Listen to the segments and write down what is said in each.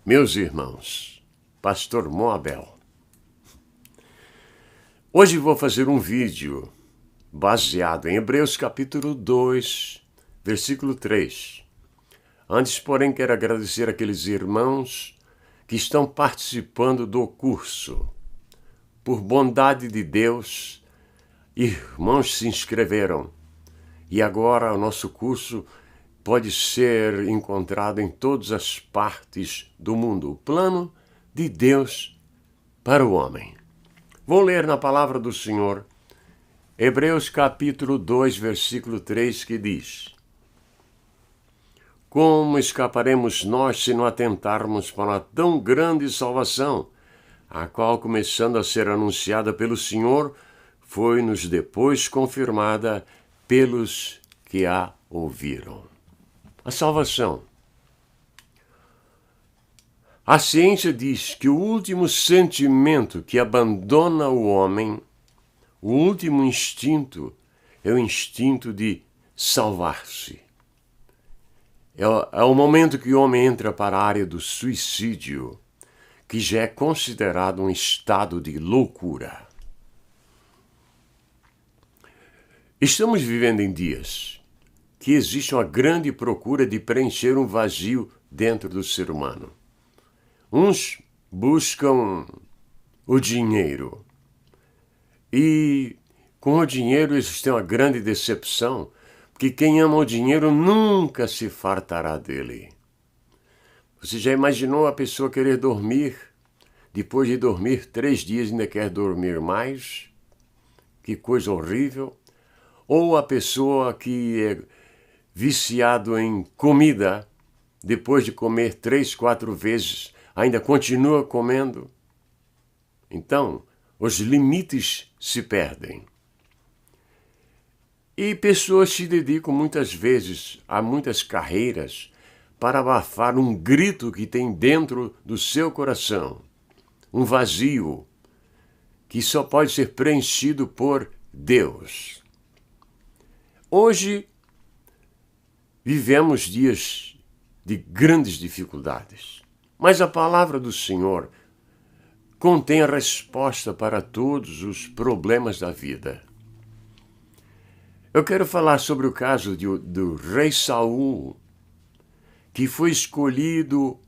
Meus irmãos, Pastor Moabel. Hoje vou fazer um vídeo baseado em Hebreus capítulo 2, versículo 3. Antes, porém, quero agradecer aqueles irmãos que estão participando do curso. Por bondade de Deus, irmãos se inscreveram. E agora o nosso curso pode ser encontrado em todas as partes do mundo. O plano de Deus para o homem. Vou ler na palavra do Senhor, Hebreus capítulo 2, versículo 3, que diz: Como escaparemos nós se não atentarmos para a tão grande salvação, a qual, começando a ser anunciada pelo Senhor, foi-nos depois confirmada pelos que a ouviram. A salvação. A ciência diz que o último sentimento que abandona o homem, o último instinto, é o instinto de salvar-se. É o momento que o homem entra para a área do suicídio, que já é considerado um estado de loucura. Estamos vivendo em dias que existe uma grande procura de preencher um vazio dentro do ser humano. Uns buscam o dinheiro e com o dinheiro eles têm uma grande decepção, porque quem ama o dinheiro nunca se fartará dele. Você já imaginou a pessoa querer dormir, depois de dormir 3 dias ainda quer dormir mais? Que coisa horrível! Ou a pessoa que é viciado em comida, depois de comer 3, 4 vezes, ainda continua comendo. Então, os limites se perdem. E pessoas se dedicam muitas vezes a muitas carreiras para abafar um grito que tem dentro do seu coração, um vazio que só pode ser preenchido por Deus. Hoje, vivemos dias de grandes dificuldades, mas a palavra do Senhor contém a resposta para todos os problemas da vida. Eu quero falar sobre o caso do rei Saul, que foi escolhido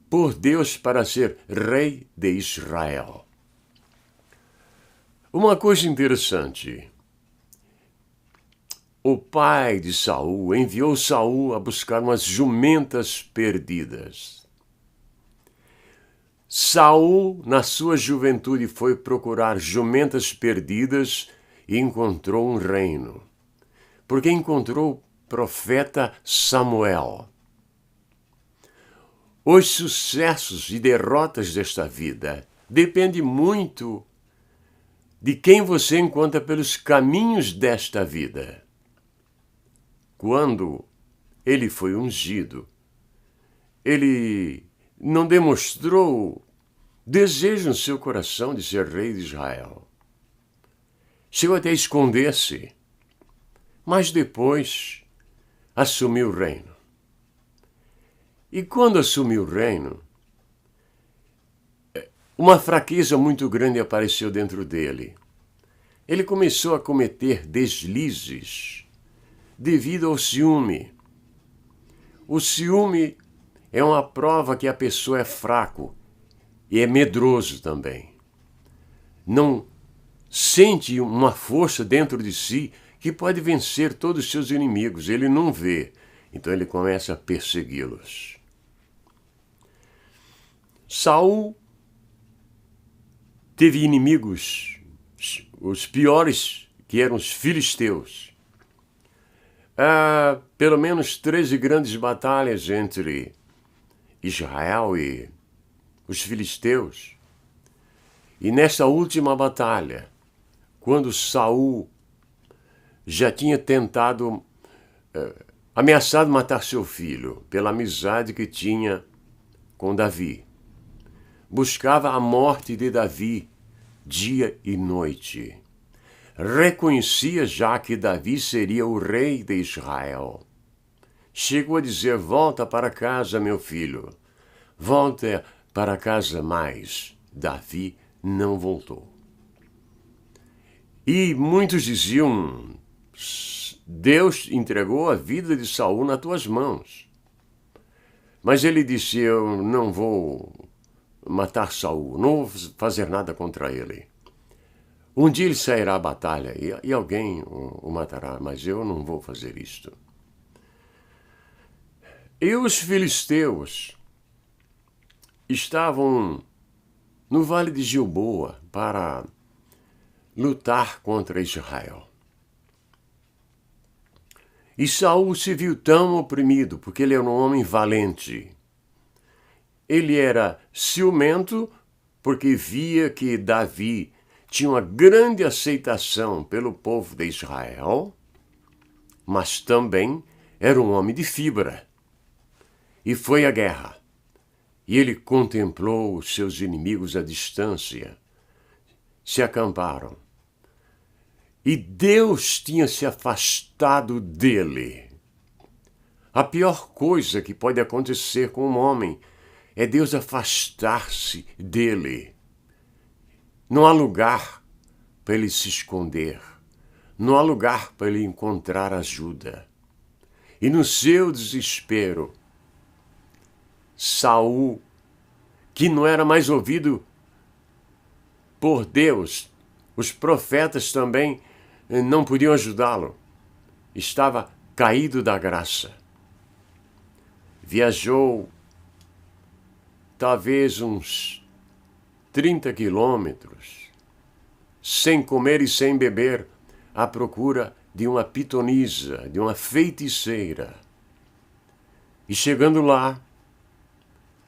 por Deus para ser rei de Israel. Uma coisa interessante: o pai de Saul enviou Saul a buscar umas jumentas perdidas. Saul, na sua juventude, foi procurar jumentas perdidas e encontrou um reino, porque encontrou o profeta Samuel. Os sucessos e derrotas desta vida dependem muito de quem você encontra pelos caminhos desta vida. Quando ele foi ungido, ele não demonstrou desejo no seu coração de ser rei de Israel. Chegou até a esconder-se, mas depois assumiu o reino. E quando assumiu o reino, uma fraqueza muito grande apareceu dentro dele. Ele começou a cometer deslizes devido ao ciúme. O ciúme é uma prova que a pessoa é fraco e é medroso também. Não sente uma força dentro de si que pode vencer todos os seus inimigos. Ele não vê, então ele começa a persegui-los. Saul teve inimigos, os piores, que eram os filisteus. Pelo menos 13 grandes batalhas entre Israel e os filisteus. E nesta última batalha, quando Saul já tinha tentado, ameaçado matar seu filho pela amizade que tinha com Davi, buscava a morte de Davi dia e noite. Reconhecia já que Davi seria o rei de Israel. Chegou a dizer: volta para casa, meu filho. volte para casa. Mas Davi não voltou. E muitos diziam: Deus entregou a vida de Saul nas tuas mãos. Mas ele disse: eu não vou matar Saul, não vou fazer nada contra ele. Um dia ele sairá à batalha e alguém o matará, mas eu não vou fazer isto. E os filisteus estavam no vale de Gilboa para lutar contra Israel. E Saul se viu tão oprimido, porque ele era um homem valente. Ele era ciumento, porque via que Davi tinha uma grande aceitação pelo povo de Israel, mas também era um homem de fibra. E foi à guerra. E ele contemplou os seus inimigos à distância. Se acamparam. E Deus tinha se afastado dele. A pior coisa que pode acontecer com um homem é Deus afastar-se dele. Não há lugar para ele se esconder. Não há lugar para ele encontrar ajuda. E no seu desespero, Saul, que não era mais ouvido por Deus, os profetas também não podiam ajudá-lo. Estava caído da graça. Viajou talvez uns 30 quilômetros, sem comer e sem beber, à procura de uma pitonisa, de uma feiticeira. E chegando lá,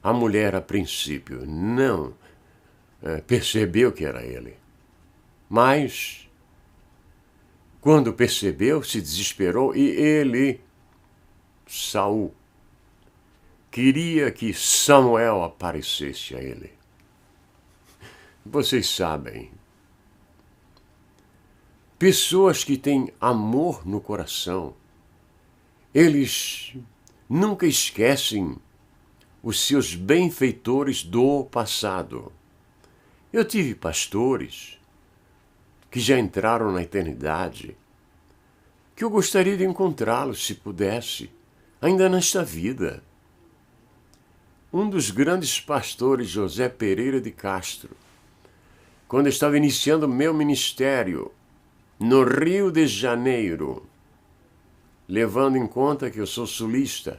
a mulher, a princípio, não percebeu que era ele. Mas, quando percebeu, se desesperou e ele, Saul, queria que Samuel aparecesse a ele. Vocês sabem, pessoas que têm amor no coração, eles nunca esquecem os seus benfeitores do passado. Eu tive pastores que já entraram na eternidade, que eu gostaria de encontrá-los, se pudesse, ainda nesta vida. Um dos grandes pastores, José Pereira de Castro, quando eu estava iniciando meu ministério no Rio de Janeiro, levando em conta que eu sou sulista,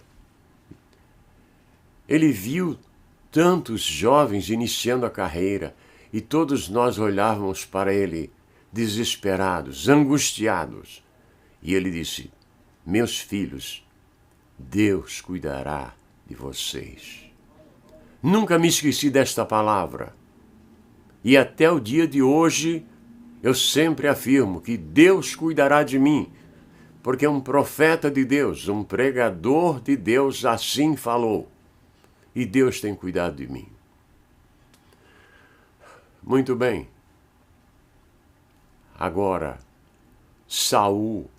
ele viu tantos jovens iniciando a carreira e todos nós olhávamos para ele desesperados, angustiados. E ele disse: meus filhos, Deus cuidará de vocês. Nunca me esqueci desta palavra. E até o dia de hoje, eu sempre afirmo que Deus cuidará de mim, porque um profeta de Deus, um pregador de Deus assim falou. E Deus tem cuidado de mim. Muito bem. Agora, Saul,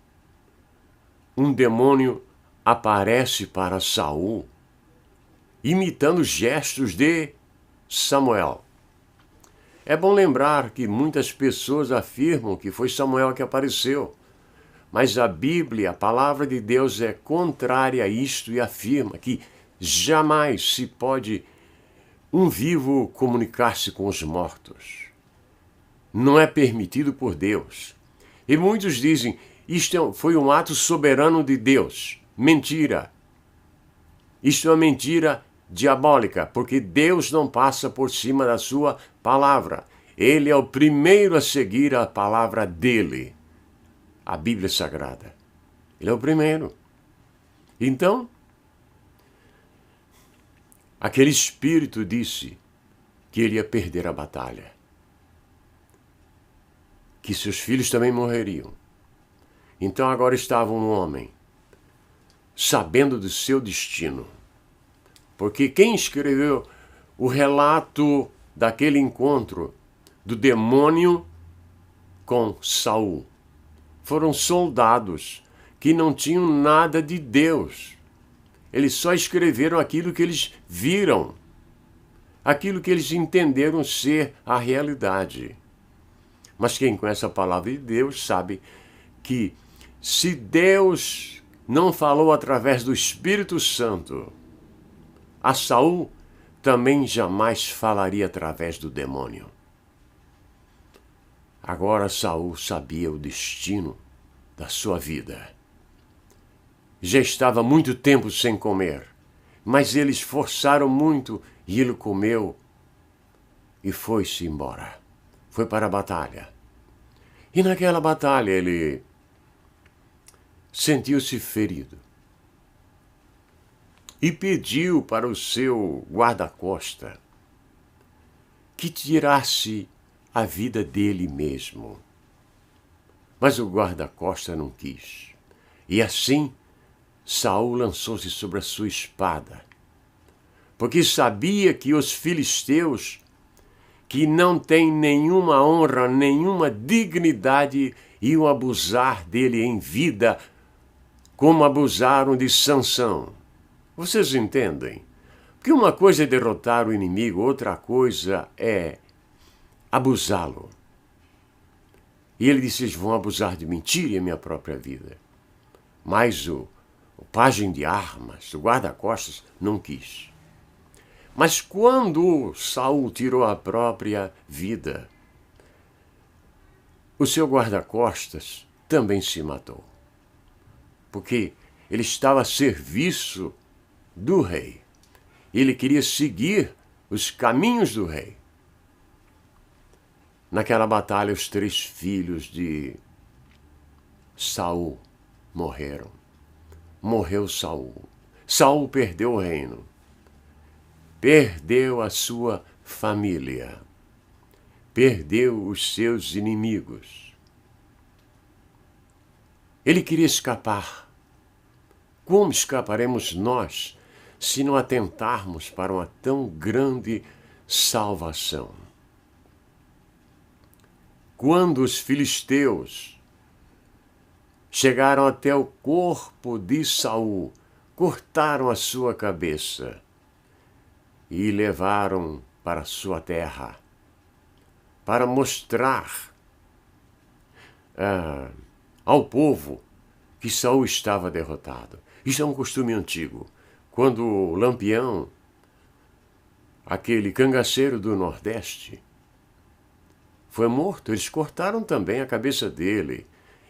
um demônio aparece para Saul, imitando gestos de Samuel. É bom lembrar que muitas pessoas afirmam que foi Samuel que apareceu, mas a Bíblia, a palavra de Deus, é contrária a isto e afirma que jamais se pode um vivo comunicar-se com os mortos. Não é permitido por Deus. E muitos dizem, isto foi um ato soberano de Deus. Mentira. Isto é uma mentira diabólica, porque Deus não passa por cima da sua palavra. Ele é o primeiro a seguir a palavra dele, a Bíblia Sagrada. Ele é o primeiro. Então, aquele espírito disse que ele ia perder a batalha, que seus filhos também morreriam. Então agora estava um homem sabendo do seu destino. Porque quem escreveu o relato daquele encontro do demônio com Saul foram soldados que não tinham nada de Deus. Eles só escreveram aquilo que eles viram. aquilo que eles entenderam ser a realidade. Mas quem conhece a palavra de Deus sabe que se Deus não falou através do Espírito Santo a Saul, também jamais falaria através do demônio. Agora Saul sabia o destino da sua vida. Já estava muito tempo sem comer, mas eles forçaram muito e ele comeu e foi-se embora. Foi para a batalha. E naquela batalha ele sentiu-se ferido e pediu para o seu guarda-costa que tirasse a vida dele mesmo. Mas o guarda-costa não quis. E assim Saul lançou-se sobre a sua espada, porque sabia que os filisteus, que não têm nenhuma honra, nenhuma dignidade, iam abusar dele em vida, como abusaram de Sansão. Vocês entendem? Porque uma coisa é derrotar o inimigo, outra coisa é abusá-lo. E ele disse, eles vão abusar de mim, tirem a minha própria vida. Mas o pajem de armas, o guarda-costas, não quis. Mas quando Saul tirou a própria vida, o seu guarda-costas também se matou. Porque ele estava a serviço do rei. Ele queria seguir os caminhos do rei. Naquela batalha, os 3 filhos de Saul morreram. Morreu Saul. Saul perdeu o reino. Perdeu a sua família. Perdeu os seus inimigos. Ele queria escapar. Como escaparemos nós se não atentarmos para uma tão grande salvação? Quando os filisteus chegaram até o corpo de Saul, cortaram a sua cabeça e levaram para sua terra, para mostrar ao povo que Saul estava derrotado. Isso é um costume antigo. Quando o Lampião, aquele cangaceiro do Nordeste, foi morto, eles cortaram também a cabeça dele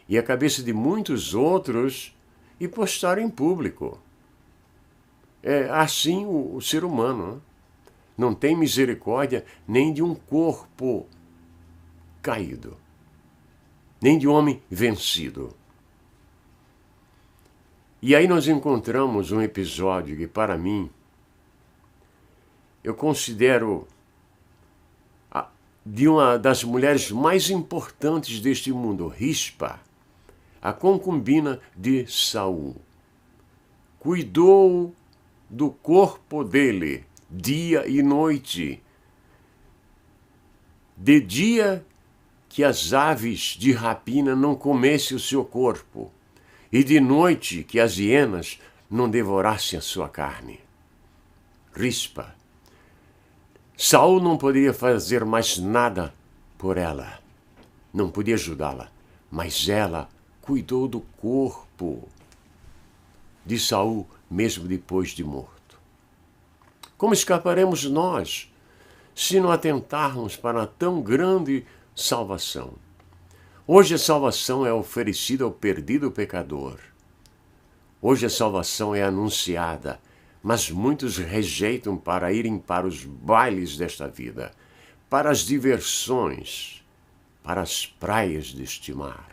e a cabeça de muitos outros e postaram em público. É assim o ser humano, né? Não tem misericórdia nem de um corpo caído, nem de um homem vencido. E aí nós encontramos um episódio que, para mim, eu considero de uma das mulheres mais importantes deste mundo, Rispa, a concubina de Saul. Cuidou do corpo dele dia e noite. De dia que as aves de rapina não comessem o seu corpo, e de noite que as hienas não devorassem a sua carne. Rispa. Saul não podia fazer mais nada por ela, não podia ajudá-la, mas ela cuidou do corpo de Saul mesmo depois de morto. Como escaparemos nós se não atentarmos para tão grande salvação? Hoje a salvação é oferecida ao perdido pecador. Hoje a salvação é anunciada, mas muitos rejeitam para irem para os bailes desta vida, para as diversões, para as praias deste mar,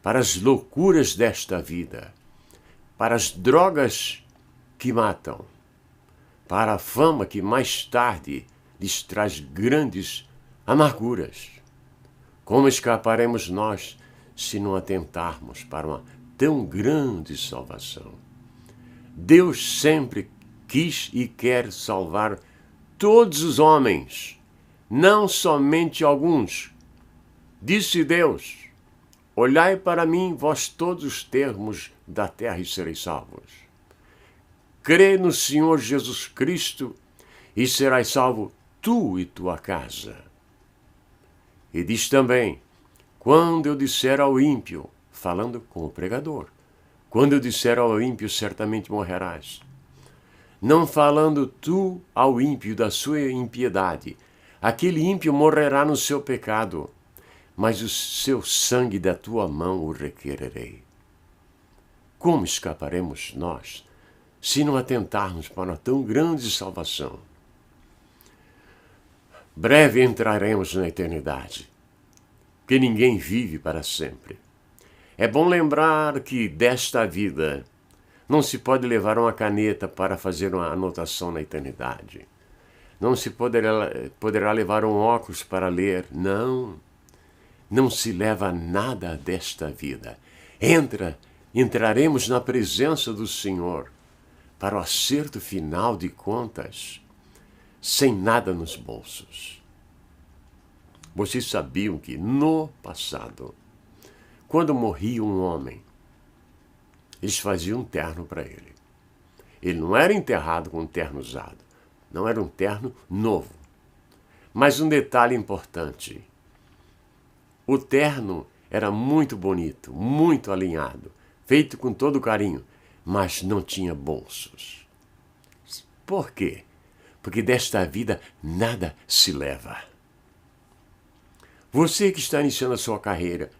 para as loucuras desta vida, para as drogas que matam, para a fama que mais tarde lhes traz grandes amarguras. Como escaparemos nós se não atentarmos para uma tão grande salvação? Deus sempre quis e quer salvar todos os homens, não somente alguns. Disse Deus, olhai para mim, vós todos os termos da terra e sereis salvos. Crê no Senhor Jesus Cristo e serás salvo tu e tua casa. E diz também, quando eu disser ao ímpio, falando com o pregador, quando eu disser ao ímpio, certamente morrerás. Não falando tu ao ímpio da sua impiedade, aquele ímpio morrerá no seu pecado, mas o seu sangue da tua mão o requererei. Como escaparemos nós, se não atentarmos para tão grande salvação? Breve entraremos na eternidade, que ninguém vive para sempre. É bom lembrar que desta vida não se pode levar uma caneta para fazer uma anotação na eternidade. Não se poderá levar um óculos para ler. Não se leva nada desta vida. Entraremos na presença do Senhor para o acerto final de contas, sem nada nos bolsos. Vocês sabiam que no passado, quando morria um homem, eles faziam um terno para ele. Ele não era enterrado com um terno usado. Não era um terno novo. Mas um detalhe importante. O terno era muito bonito, muito alinhado, feito com todo carinho, mas não tinha bolsos. Por quê? Porque desta vida nada se leva. Você que está iniciando a sua carreira,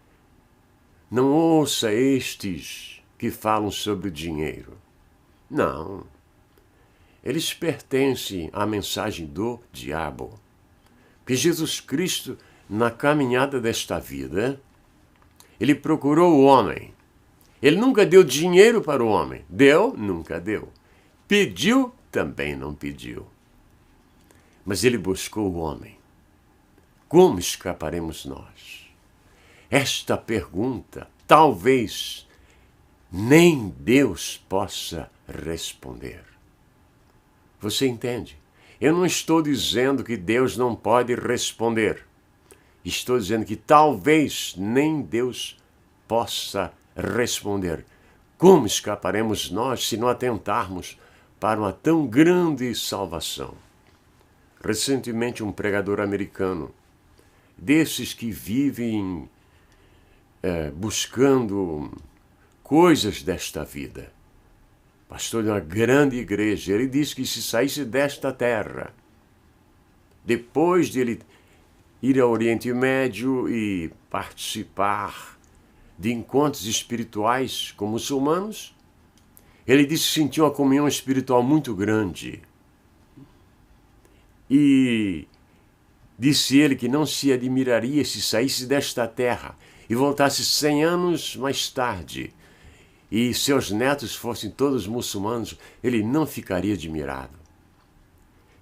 não ouça estes que falam sobre o dinheiro. Não. Eles pertencem à mensagem do diabo. Porque Jesus Cristo, na caminhada desta vida, ele procurou o homem. Ele nunca deu dinheiro para o homem. Deu? Nunca deu. Pediu? Também não pediu. Mas ele buscou o homem. Como escaparemos nós? Esta pergunta, talvez nem Deus possa responder. Você entende? Eu não estou dizendo que Deus não pode responder. Estou dizendo que talvez nem Deus possa responder. Como escaparemos nós se não atentarmos para uma tão grande salvação? Recentemente, um pregador americano, desses que vivem buscando coisas desta vida, pastor de uma grande igreja, ele disse que se saísse desta terra, depois de ele ir ao Oriente Médio e participar de encontros espirituais com muçulmanos, ele disse que sentiu uma comunhão espiritual muito grande. E disse ele que não se admiraria se saísse desta terra e voltasse 100 anos mais tarde, e seus netos fossem todos muçulmanos, ele não ficaria admirado.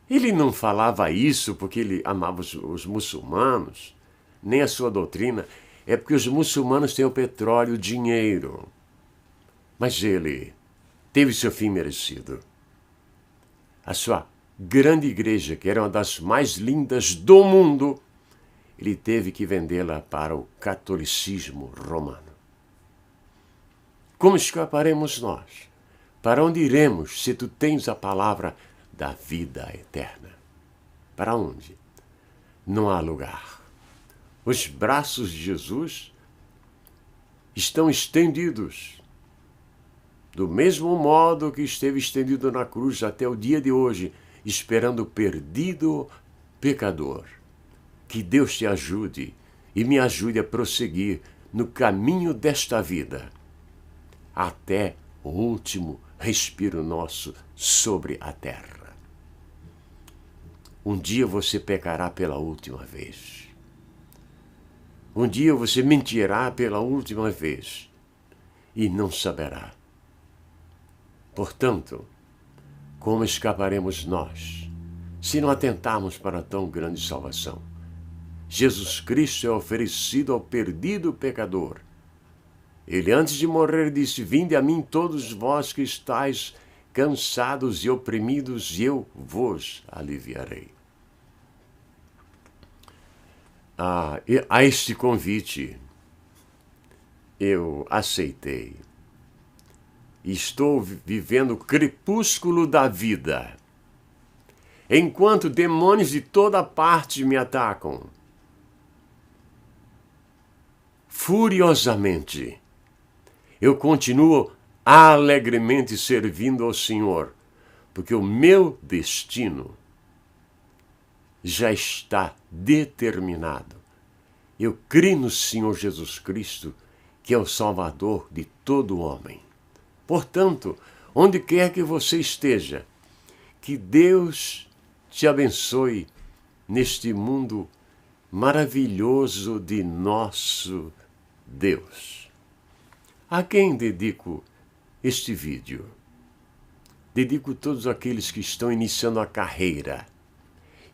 Ele não falava isso porque ele amava os muçulmanos, nem a sua doutrina, é porque os muçulmanos têm o petróleo, o dinheiro. Mas ele teve seu fim merecido. A sua grande igreja, que era uma das mais lindas do mundo, ele teve que vendê-la para o catolicismo romano. Como escaparemos nós? Para onde iremos se tu tens a palavra da vida eterna? Para onde? Não há lugar. Os braços de Jesus estão estendidos, do mesmo modo que esteve estendido na cruz até o dia de hoje, esperando o perdido pecador. Que Deus te ajude e me ajude a prosseguir no caminho desta vida, até o último respiro nosso sobre a terra. Um dia você pecará pela última vez. Um dia você mentirá pela última vez e não saberá. Portanto, como escaparemos nós se não atentarmos para tão grande salvação? Jesus Cristo é oferecido ao perdido pecador. Ele, antes de morrer, disse: vinde a mim todos vós que estáis cansados e oprimidos, e eu vos aliviarei. A este convite eu aceitei. Estou vivendo o crepúsculo da vida. enquanto demônios de toda parte me atacam. Furiosamente, eu continuo alegremente servindo ao Senhor, porque o meu destino já está determinado. Eu creio no Senhor Jesus Cristo, que é o Salvador de todo homem. Portanto, onde quer que você esteja, que Deus te abençoe neste mundo maravilhoso de nosso Deus. A quem dedico este vídeo? Dedico a todos aqueles que estão iniciando a carreira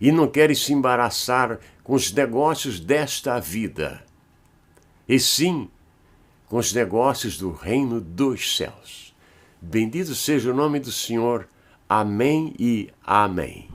e não querem se embaraçar com os negócios desta vida, e sim com os negócios do reino dos céus. Bendito seja o nome do Senhor. Amém e amém.